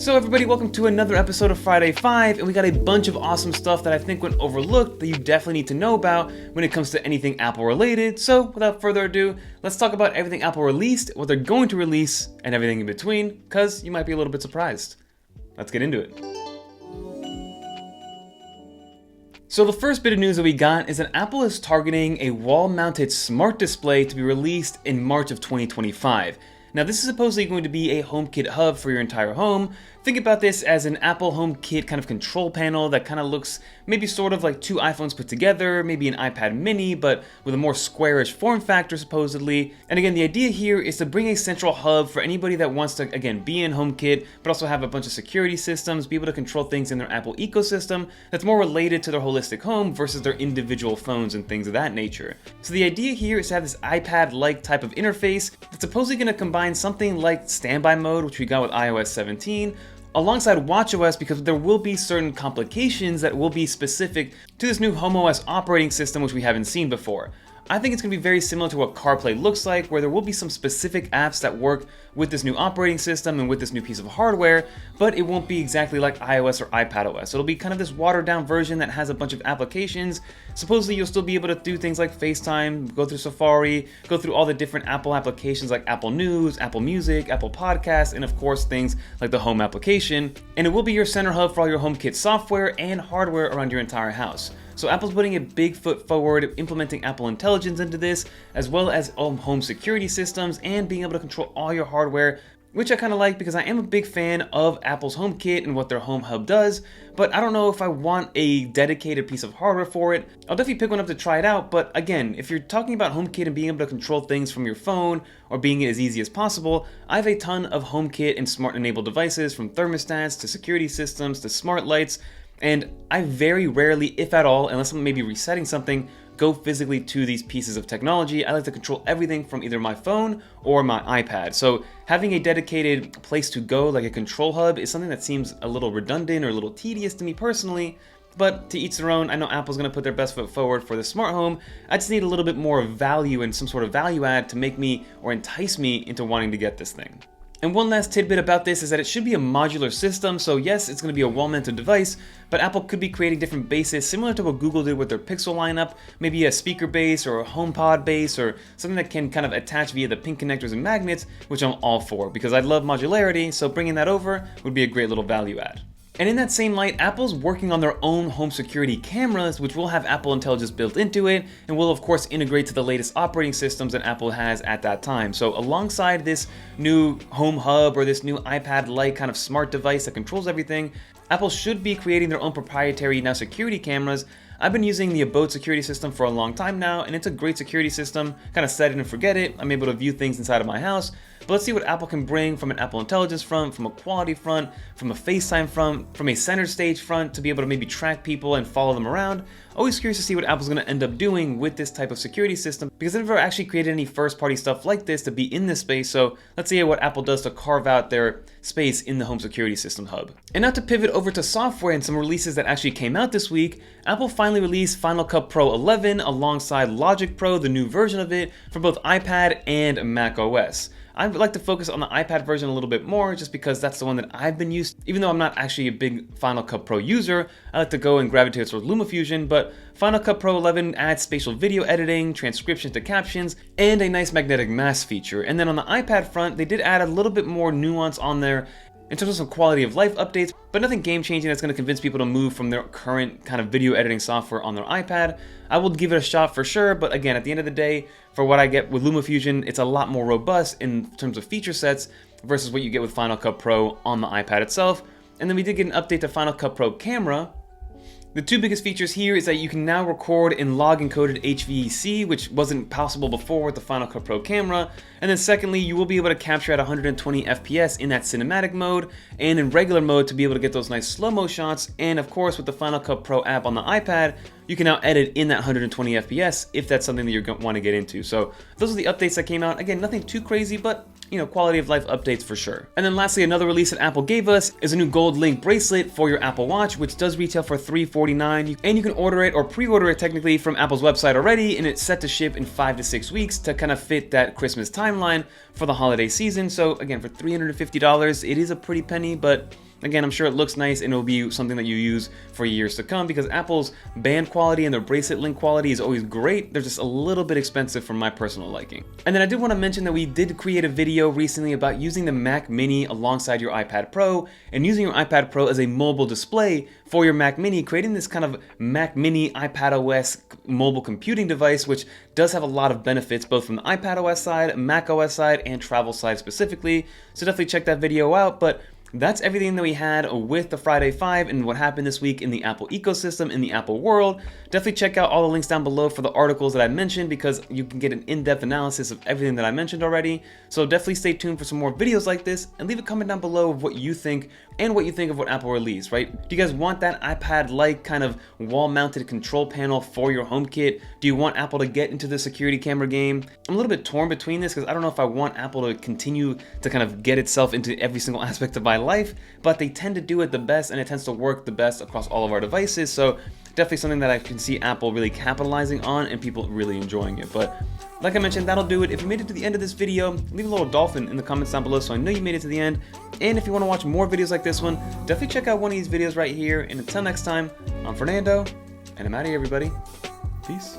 So everybody, welcome to another episode of Friday 5, and we got a bunch of awesome stuff that I think went overlooked that you definitely need to know about when it comes to anything Apple related. So without further ado, let's talk about everything Apple released, what they're going to release, and everything in between, because you might be a little bit surprised. Let's get into it. So the first bit of news that we got is that Apple is targeting a wall-mounted smart display to be released in March of 2025. Now this is supposedly going to be a HomeKit hub for your entire home. Think about this as an Apple HomeKit kind of control panel that kind of looks maybe sort of like two iPhones put together, maybe an iPad mini, but with a more squarish form factor supposedly. And again, the idea here is to bring a central hub for anybody that wants to, again, be in HomeKit, but also have a bunch of security systems, be able to control things in their Apple ecosystem that's more related to their holistic home versus their individual phones and things of that nature. So the idea here is to have this iPad-like type of interface that's supposedly going to combine something like standby mode, which we got with iOS 17, alongside watchOS, because there will be certain complications that will be specific to this new HomeOS operating system, which we haven't seen before. I think it's going to be very similar to what CarPlay looks like, where there will be some specific apps that work with this new operating system and with this new piece of hardware, but it won't be exactly like iOS or iPadOS. It'll be kind of this watered down version that has a bunch of applications. Supposedly you'll still be able to do things like FaceTime, go through Safari, go through all the different Apple applications like Apple News, Apple Music, Apple Podcasts, and of course things like the Home application. And it will be your center hub for all your HomeKit software and hardware around your entire house. So Apple's putting a big foot forward, implementing Apple Intelligence into this, as well as home security systems and being able to control all your hardware, which I kind of like because I am a big fan of Apple's HomeKit and what their Home Hub does, but I don't know if I want a dedicated piece of hardware for it. I'll definitely pick one up to try it out, but again, if you're talking about HomeKit and being able to control things from your phone or being as easy as possible, I have a ton of HomeKit and smart-enabled devices, from thermostats to security systems to smart lights, and I very rarely, if at all, unless I'm maybe resetting something, go physically to these pieces of technology. I like to control everything from either my phone or my iPad. So having a dedicated place to go, like a control hub, is something that seems a little redundant or a little tedious to me personally. But to each their own. I know Apple's going to put their best foot forward for the smart home. I just need a little bit more value and some sort of value add to make me or entice me into wanting to get this thing. And one last tidbit about this is that it should be a modular system, so yes, it's going to be a wall-mounted device, but Apple could be creating different bases similar to what Google did with their Pixel lineup, maybe a speaker base or a HomePod base or something that can kind of attach via the pin connectors and magnets, which I'm all for because I love modularity, so bringing that over would be a great little value add. And in that same light, Apple's working on their own home security cameras, which will have Apple Intelligence built into it, and will of course integrate to the latest operating systems that Apple has at that time. So alongside this new Home Hub or this new iPad-like kind of smart device that controls everything, Apple should be creating their own proprietary now security cameras. I've been using the Abode security system for a long time now, and it's a great security system. Kind of set it and forget it. I'm able to view things inside of my house. But let's see what Apple can bring from an Apple Intelligence front, from a quality front, from a FaceTime front, from a center stage front, to be able to maybe track people and follow them around. Always curious to see what Apple's going to end up doing with this type of security system, because they've never actually created any first-party stuff like this to be in this space. So let's see what Apple does to carve out their space in the home security system hub. And now to pivot over to software and some releases that actually came out this week, Apple finally released Final Cut Pro 11 alongside Logic Pro, the new version of it, for both iPad and Mac OS. I would like to focus on the iPad version a little bit more, just because that's the one that I've been used to. Even though I'm not actually a big Final Cut Pro user, I like to go and gravitate towards LumaFusion, but Final Cut Pro 11 adds spatial video editing, transcription to captions, and a nice magnetic mask feature. And then on the iPad front, they did add a little bit more nuance on there in terms of some quality of life updates, but nothing game-changing that's going to convince people to move from their current kind of video editing software on their iPad. I will give it a shot for sure, but again, at the end of the day, for what I get with LumaFusion, it's a lot more robust in terms of feature sets versus what you get with Final Cut Pro on the iPad itself. And then we did get an update to Final Cut Pro Camera. The two biggest features here is that you can now record in log encoded HVEC, which wasn't possible before with the Final Cut Pro camera. And then secondly, you will be able to capture at 120 FPS in that cinematic mode, and in regular mode to be able to get those nice slow-mo shots. And of course, with the Final Cut Pro app on the iPad, you can now edit in that 120 FPS if that's something that you want to get into. So those are the updates that came out. Again, nothing too crazy, but quality of life updates for sure. And then lastly, another release that Apple gave us is a new gold link bracelet for your Apple Watch, which does retail for $349, and you can order it or pre-order it technically from Apple's website already, and it's set to ship in 5 to 6 weeks to kind of fit that Christmas timeline for the holiday season. So again, for $350, it is a pretty penny, but again, I'm sure it looks nice and it'll be something that you use for years to come, because Apple's band quality and their bracelet link quality is always great. They're just a little bit expensive for my personal liking. And then I did want to mention that we did create a video recently about using the Mac Mini alongside your iPad Pro and using your iPad Pro as a mobile display for your Mac Mini, creating this kind of Mac Mini iPadOS mobile computing device, which does have a lot of benefits both from the iPadOS side, macOS side, and travel side specifically. So definitely check that video out. But that's everything that we had with the Friday 5 and what happened this week in the Apple ecosystem, in the Apple world. Definitely check out all the links down below for the articles that I mentioned, because you can get an in-depth analysis of everything that I mentioned already. So definitely stay tuned for some more videos like this, and leave a comment down below of what you think and what you think of what Apple released, right? Do you guys want that iPad-like kind of wall-mounted control panel for your HomeKit? Do you want Apple to get into the security camera game? I'm a little bit torn between this, because I don't know if I want Apple to continue to kind of get itself into every single aspect of my life, but they tend to do it the best, and it tends to work the best across all of our devices. So definitely something that I can see Apple really capitalizing on and people really enjoying it. But like I mentioned, that'll do it. If you made it to the end of this video, leave a little dolphin in the comments down below so I know you made it to the end. And if you want to watch more videos like this one, definitely check out one of these videos right here. And until next time, I'm Fernando, and I'm out of here, everybody. Peace.